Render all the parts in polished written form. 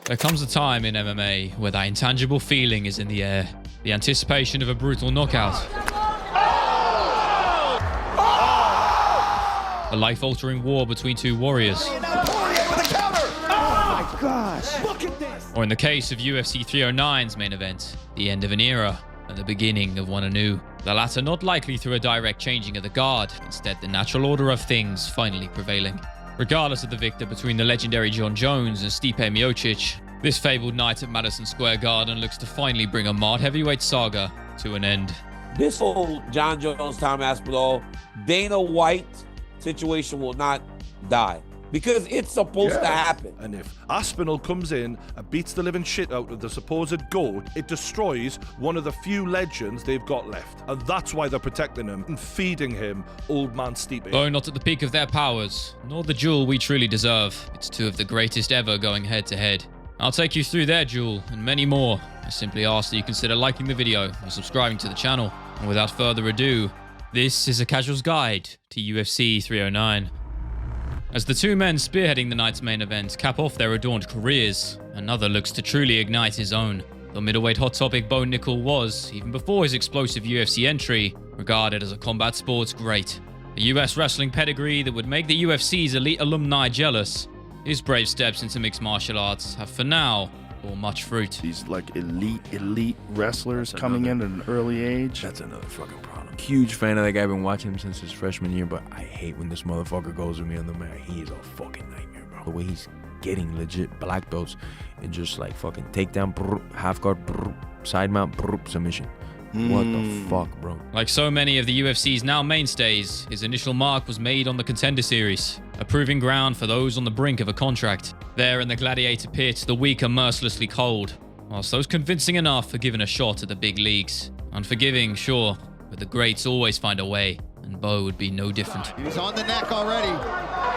There comes a time in MMA where that intangible feeling is in the air. The anticipation of a brutal knockout. A life-altering war between two warriors. Or in the case of UFC 309's main event, the end of an era and the beginning of one anew. The latter not likely through a direct changing of the guard, instead the natural order of things finally prevailing. Regardless of the victor between the legendary John Jones and Stipe Miocic, this fabled night at Madison Square Garden looks to finally bring a Mart heavyweight saga to an end. This whole John Jones, Tom Aspinall, Dana White situation will not die. Because it's supposed to happen. And if Aspinall comes in and beats the living shit out of the supposed GOAT, it destroys one of the few legends they've got left. And that's why they're protecting him and feeding him old man Stipe. Though not at the peak of their powers, nor the duel we truly deserve, it's two of the greatest ever going head to head. I'll take you through their duel and many more. I simply ask that you consider liking the video or subscribing to the channel. And without further ado, this is a casual's guide to UFC 309. As the two men spearheading the night's main event cap off their adorned careers, another looks to truly ignite his own. The middleweight hot topic Bo Nickal was, even before his explosive UFC entry, regarded as a combat sports great. A US wrestling pedigree that would make the UFC's elite alumni jealous. His brave steps into mixed martial arts have for now borne much fruit. These like elite wrestlers coming in at an early age. That's another fucking problem. Huge fan of that guy. I've been watching him since his freshman year, but I hate when this motherfucker goes with me on the mat. He is a fucking nightmare, bro. The way he's getting legit black belts and just like fucking takedown, half guard, side mount, submission. What the fuck, bro? Like so many of the UFC's now mainstays, his initial mark was made on the Contender Series, a proving ground for those on the brink of a contract. There in the gladiator pit, the weak are mercilessly cold, whilst those convincing enough are given a shot at the big leagues. Unforgiving, sure, but the greats always find a way, and Bo would be no different. He's on the neck already.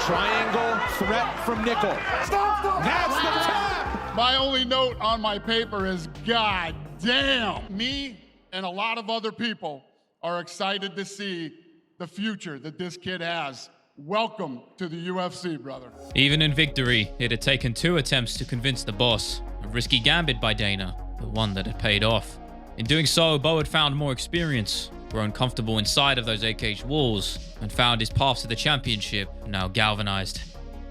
Triangle threat from Nickal. That's the tap! My only note on my paper is, God damn. Me and a lot of other people are excited to see the future that this kid has. Welcome to the UFC, brother. Even in victory, it had taken 2 attempts to convince the boss. A risky gambit by Dana, but one that had paid off. In doing so, Bo had found more experience, grown comfortable inside of those eight-cage walls, and found his path to the championship, now galvanized.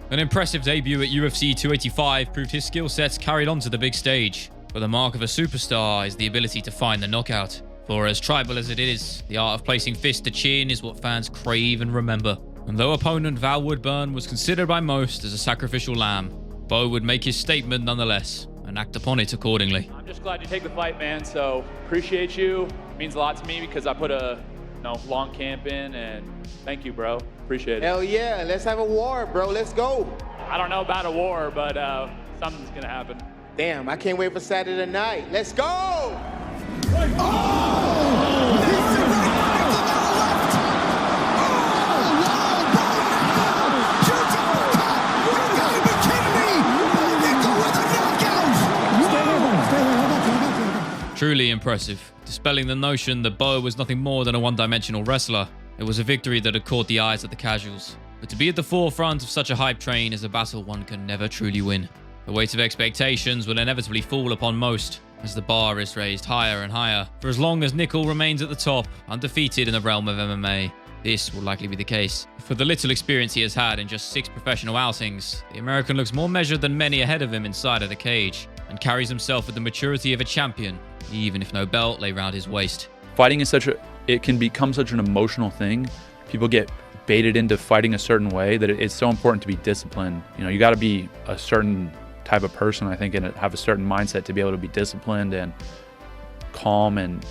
An impressive debut at UFC 285 proved his skill sets carried on to the big stage, but the mark of a superstar is the ability to find the knockout. For as tribal as it is, the art of placing fist to chin is what fans crave and remember. And though opponent Val Woodburn was considered by most as a sacrificial lamb, Bo would make his statement nonetheless and act upon it accordingly. I'm just glad you take the fight, man, so appreciate you. It means a lot to me because I put a long camp in, and thank you, bro. Appreciate it. Hell yeah, let's have a war, bro. Let's go. I don't know about a war, but something's gonna happen. Damn, I can't wait for Saturday night. Let's go! Truly impressive, dispelling the notion that Bo was nothing more than a one-dimensional wrestler. It was a victory that had caught the eyes of the casuals. But to be at the forefront of such a hype train is a battle one can never truly win. The weight of expectations will inevitably fall upon most, as the bar is raised higher and higher. For as long as Nickal remains at the top, undefeated in the realm of MMA, this will likely be the case. For the little experience he has had in just 6 professional outings, the American looks more measured than many ahead of him inside of the cage, and carries himself with the maturity of a champion, even if no belt lay round his waist. Fighting is it can become such an emotional thing. People get baited into fighting a certain way that it's so important to be disciplined. You got to be a certain type of person, I think, and have a certain mindset to be able to be disciplined and calm and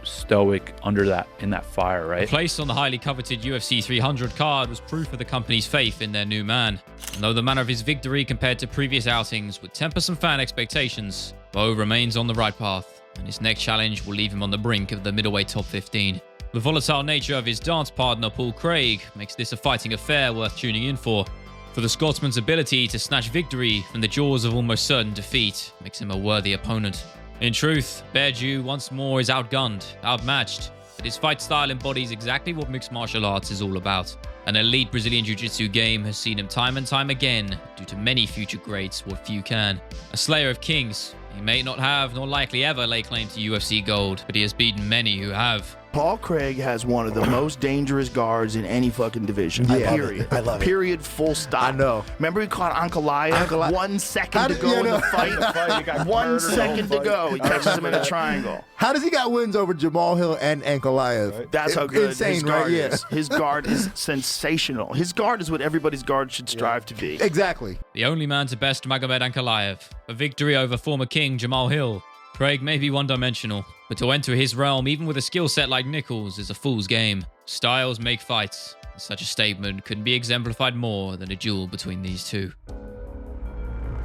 stoic in that fire, right? A place on the highly coveted UFC 300 card was proof of the company's faith in their new man. And though the manner of his victory compared to previous outings would temper some fan expectations, Bo remains on the right path, and his next challenge will leave him on the brink of the middleweight top 15. The volatile nature of his dance partner Paul Craig makes this a fighting affair worth tuning in for the Scotsman's ability to snatch victory from the jaws of almost certain defeat makes him a worthy opponent. In truth, Bear Jew once more is outgunned, outmatched, but his fight style embodies exactly what mixed martial arts is all about. An elite Brazilian Jiu-Jitsu game has seen him time and time again do to many future greats what few can. A slayer of kings, he may not have nor likely ever lay claim to UFC gold, but he has beaten many who have. Paul Craig has one of the most dangerous guards in any fucking division. Period. I love it. Period. Full stop. I know. Remember he caught Ankalaev? 1 second to go in the fight. 1 second to go. He catches him in a triangle. How does he got wins over Jamal Hill and Ankalaev? That's how good insane, his guard right? Yeah. is. His guard is sensational. His guard is what everybody's guard should strive to be. Exactly. The only man to best Magomed Ankalaev, a victory over former king Jamal Hill. Craig may be one-dimensional, but to enter his realm, even with a skill set like Nickal's, is a fool's game. Styles make fights. Such a statement couldn't be exemplified more than a duel between these two.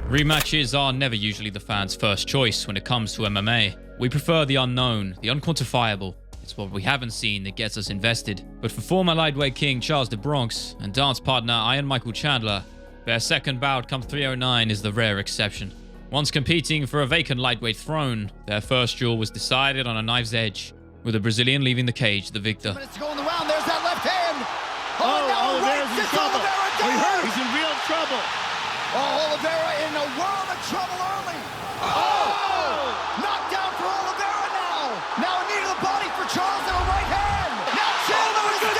Rematches are never usually the fans' first choice when it comes to MMA. We prefer the unknown, the unquantifiable. It's what we haven't seen that gets us invested. But for former lightweight king Charles de Bronx and dance partner Iron Michael Chandler, their second bout come 309 is the rare exception. Once competing for a vacant lightweight throne, their first duel was decided on a knife's edge, with the Brazilian leaving the cage the victor. Minutes to go in the round. There's that left hand. Oliveira's in trouble. He's in real trouble. Oliveira in a world of trouble early. Knocked down for Oliveira now. Now a knee to the body for Charles and a right hand. Now Chandler is down.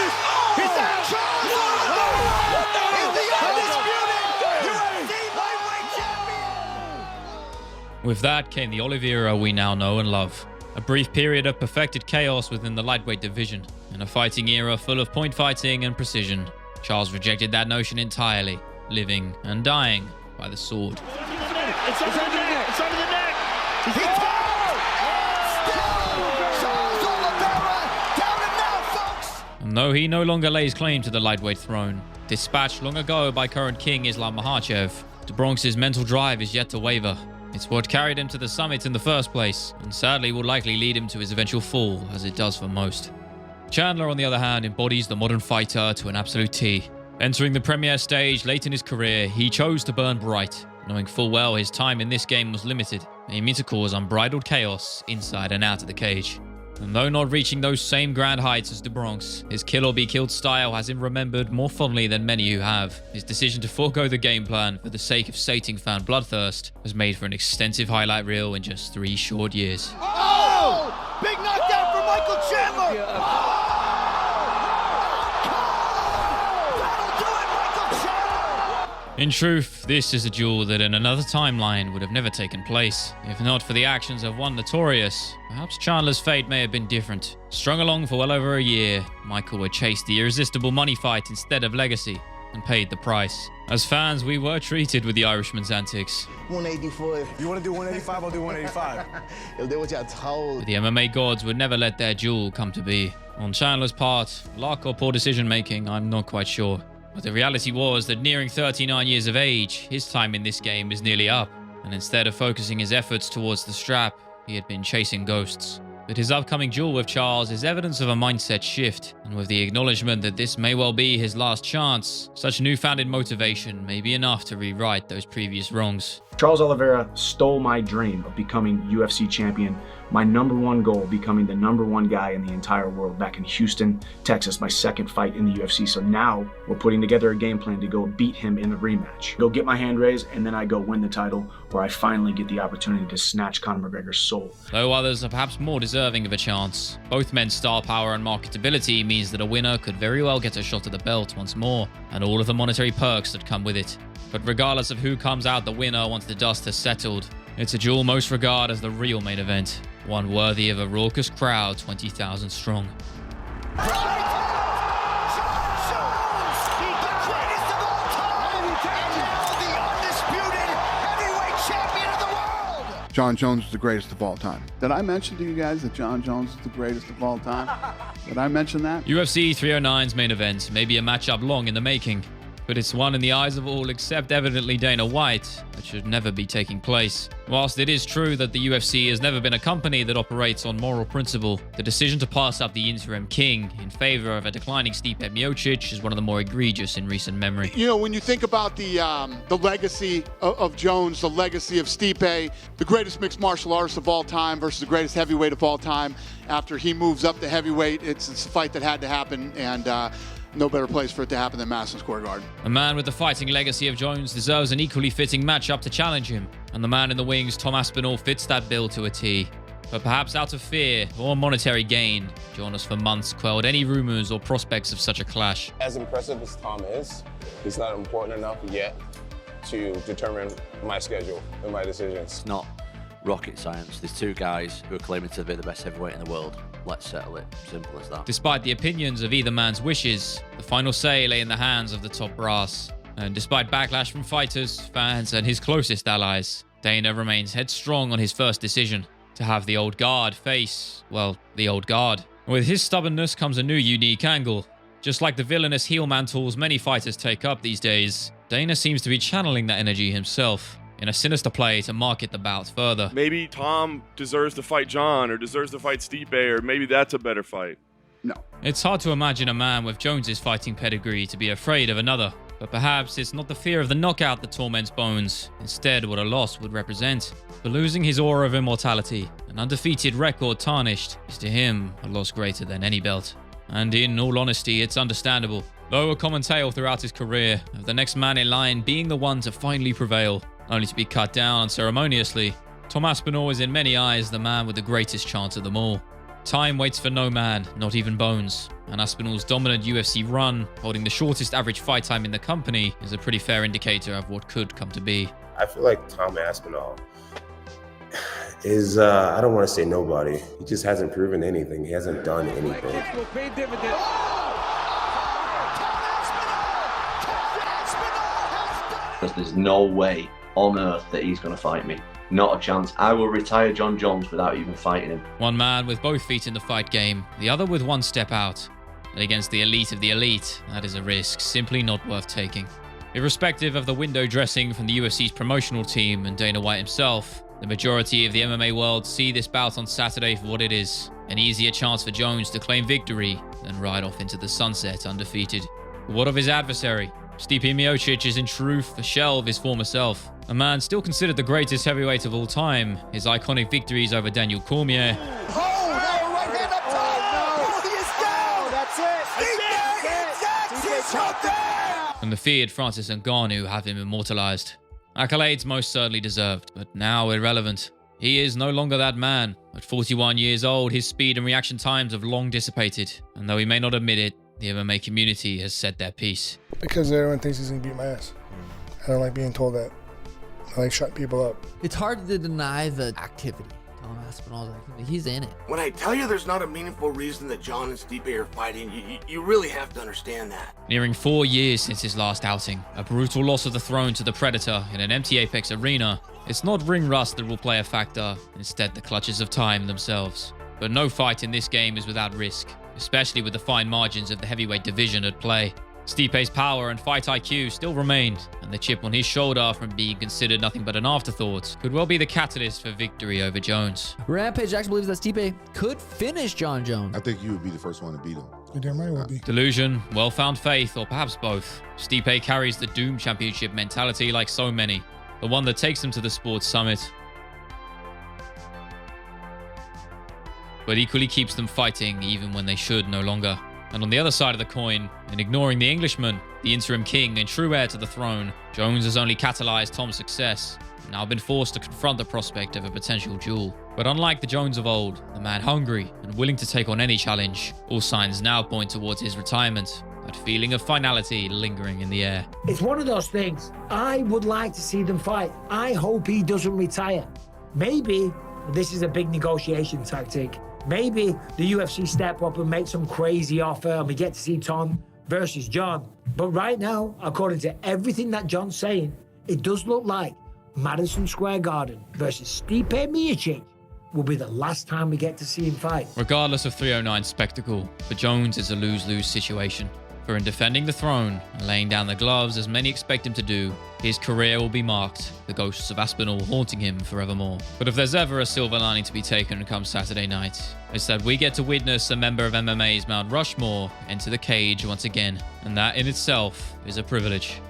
He's down. Charles Oliveira is the undisputed UFC lightweight champion. With that came the Oliveira we now know and love. A brief period of perfected chaos within the lightweight division, and a fighting era full of point fighting and precision. Charles rejected that notion entirely, living and dying by the sword. It's under the neck. It's under the neck. He's down. Charles Oliveira down and now, folks. And though he no longer lays claim to the lightweight throne, dispatched long ago by current king Islam Makhachev, de Bronx's mental drive is yet to waver. It's what carried him to the summit in the first place, and sadly will likely lead him to his eventual fall, as it does for most. Chandler, on the other hand, embodies the modern fighter to an absolute T. Entering the premier stage late in his career, he chose to burn bright, knowing full well his time in this game was limited, aiming to cause unbridled chaos inside and out of the cage. And though not reaching those same grand heights as de Bronx, his kill or be killed style has him remembered more fondly than many who have. His decision to forego the game plan for the sake of sating fan bloodthirst has made for an extensive highlight reel in just 3 short years. Oh! Big knockdown for Michael Chandler! That'll do it, Michael Chandler! In truth, this is a duel that in another timeline would have never taken place. If not for the actions of one notorious, perhaps Chandler's fate may have been different. Strung along for well over a year, Michael would chase the irresistible money fight instead of legacy, and paid the price. As fans, we were treated with the Irishman's antics. 184. You want to do 185? I'll do 185. If they what y'all told. But the MMA gods would never let their duel come to be. On Chandler's part, luck or poor decision making, I'm not quite sure. But the reality was that nearing 39 years of age, his time in this game is nearly up. And instead of focusing his efforts towards the strap, he had been chasing ghosts. But his upcoming duel with Charles is evidence of a mindset shift, and with the acknowledgement that this may well be his last chance, such newfound motivation may be enough to rewrite those previous wrongs. Charles Oliveira stole my dream of becoming UFC champion, my #1 goal becoming the #1 guy in the entire world back in Houston, Texas, my second fight in the UFC. So now we're putting together a game plan to go beat him in the rematch. Go get my hand raised, and then I go win the title, where I finally get the opportunity to snatch Conor McGregor's soul. Though others are perhaps more deserving of a chance, both men's star power and marketability means that a winner could very well get a shot at the belt once more, and all of the monetary perks that come with it. But regardless of who comes out the winner once the dust has settled, it's a duel most regard as the real main event, one worthy of a raucous crowd 20,000 strong. John Jones is the greatest of all time. Did I mention to you guys that John Jones is the greatest of all time? Did I mention that? UFC 309's main event may be a matchup long in the making, but it's one in the eyes of all except evidently Dana White that should never be taking place. Whilst it is true that the UFC has never been a company that operates on moral principle, the decision to pass up the interim king in favor of a declining Stipe Miocic is one of the more egregious in recent memory. You know, when you think about the legacy of Jones, the legacy of Stipe, the greatest mixed martial artist of all time versus the greatest heavyweight of all time, after he moves up to heavyweight, it's a fight that had to happen, and no better place for it to happen than Madison Square Garden. A man with the fighting legacy of Jones deserves an equally fitting matchup to challenge him, and the man in the wings, Tom Aspinall, fits that bill to a T. But perhaps out of fear or monetary gain, Jonas for months quelled any rumors or prospects of such a clash. As impressive as Tom is, he's not important enough yet to determine my schedule and my decisions. It's not rocket science. There's two guys who are claiming to be the best heavyweight in the world. Let's settle it. Simple as that. Despite the opinions of either man's wishes, the final say lay in the hands of the top brass. And despite backlash from fighters, fans, and his closest allies, Dana remains headstrong on his first decision: to have the old guard face, well, the old guard. With his stubbornness comes a new unique angle. Just like the villainous heel mantles many fighters take up these days, Dana seems to be channeling that energy himself in a sinister play to market the bout further. Maybe Tom deserves to fight John or deserves to fight Stipe, or maybe that's a better fight. No. It's hard to imagine a man with Jones's fighting pedigree to be afraid of another, but perhaps it's not the fear of the knockout that torments Bones, instead what a loss would represent. For losing his aura of immortality, an undefeated record tarnished, is to him a loss greater than any belt. And in all honesty, it's understandable. Though a common tale throughout his career of the next man in line being the one to finally prevail, only to be cut down unceremoniously, Tom Aspinall is in many eyes the man with the greatest chance of them all. Time waits for no man, not even Bones, and Aspinall's dominant UFC run, holding the shortest average fight time in the company, is a pretty fair indicator of what could come to be. I feel like Tom Aspinall is, I don't want to say nobody. He just hasn't proven anything. He hasn't done anything. Because there's no way on earth that he's going to fight me. Not a chance. I will retire John Jones without even fighting him. One man with both feet in the fight game, the other with one step out. And against the elite of the elite, that is a risk simply not worth taking. Irrespective of the window dressing from the UFC's promotional team and Dana White himself, the majority of the MMA world see this bout on Saturday for what it is: an easier chance for Jones to claim victory than ride off into the sunset undefeated. But what of his adversary? Stipe Miocic is in truth a shell of his former self. A man still considered the greatest heavyweight of all time. His iconic victories over Daniel Cormier. And the feared Francis Ngannou have him immortalized. Accolades most certainly deserved, but now irrelevant. He is no longer that man. At 41 years old, his speed and reaction times have long dissipated. And though he may not admit it, the MMA community has said their piece. Because everyone thinks he's going to beat my ass. I don't like being told that. I like shutting people up. It's hard to deny the activity. Tom Aspinall's activity. He's in it. When I tell you there's not a meaningful reason that John and Stipe are fighting, you really have to understand that. Nearing 4 years since his last outing, a brutal loss of the throne to the Predator in an empty Apex arena, it's not ring rust that will play a factor, instead the clutches of time themselves. But no fight in this game is without risk, especially with the fine margins of the heavyweight division at play. Stipe's power and fight IQ still remained, and the chip on his shoulder from being considered nothing but an afterthought could well be the catalyst for victory over Jones. Rampage actually believes that Stipe could finish John Jones. I think you would be the first one to beat him. You damn right will be. Delusion, well-found faith, or perhaps both. Stipe carries the Doom Championship mentality like so many, the one that takes them to the sports summit, but equally keeps them fighting even when they should no longer. And on the other side of the coin, in ignoring the Englishman, the interim king and true heir to the throne, Jones has only catalyzed Tom's success, and now been forced to confront the prospect of a potential duel. But unlike the Jones of old, the man hungry and willing to take on any challenge, all signs now point towards his retirement, that feeling of finality lingering in the air. It's one of those things. I would like to see them fight. I hope he doesn't retire. Maybe this is a big negotiation tactic. Maybe the UFC step up and make some crazy offer and we get to see Tom versus John. But right now, according to everything that John's saying, it does look like Madison Square Garden versus Stipe Miocic will be the last time we get to see him fight. Regardless of 309's spectacle, for Jones it's a lose-lose situation. For in defending the throne and laying down the gloves as many expect him to do, his career will be marked, the ghosts of Aspinall haunting him forevermore. But if there's ever a silver lining to be taken come Saturday night, it's that we get to witness a member of MMA's Mount Rushmore enter the cage once again, and that in itself is a privilege.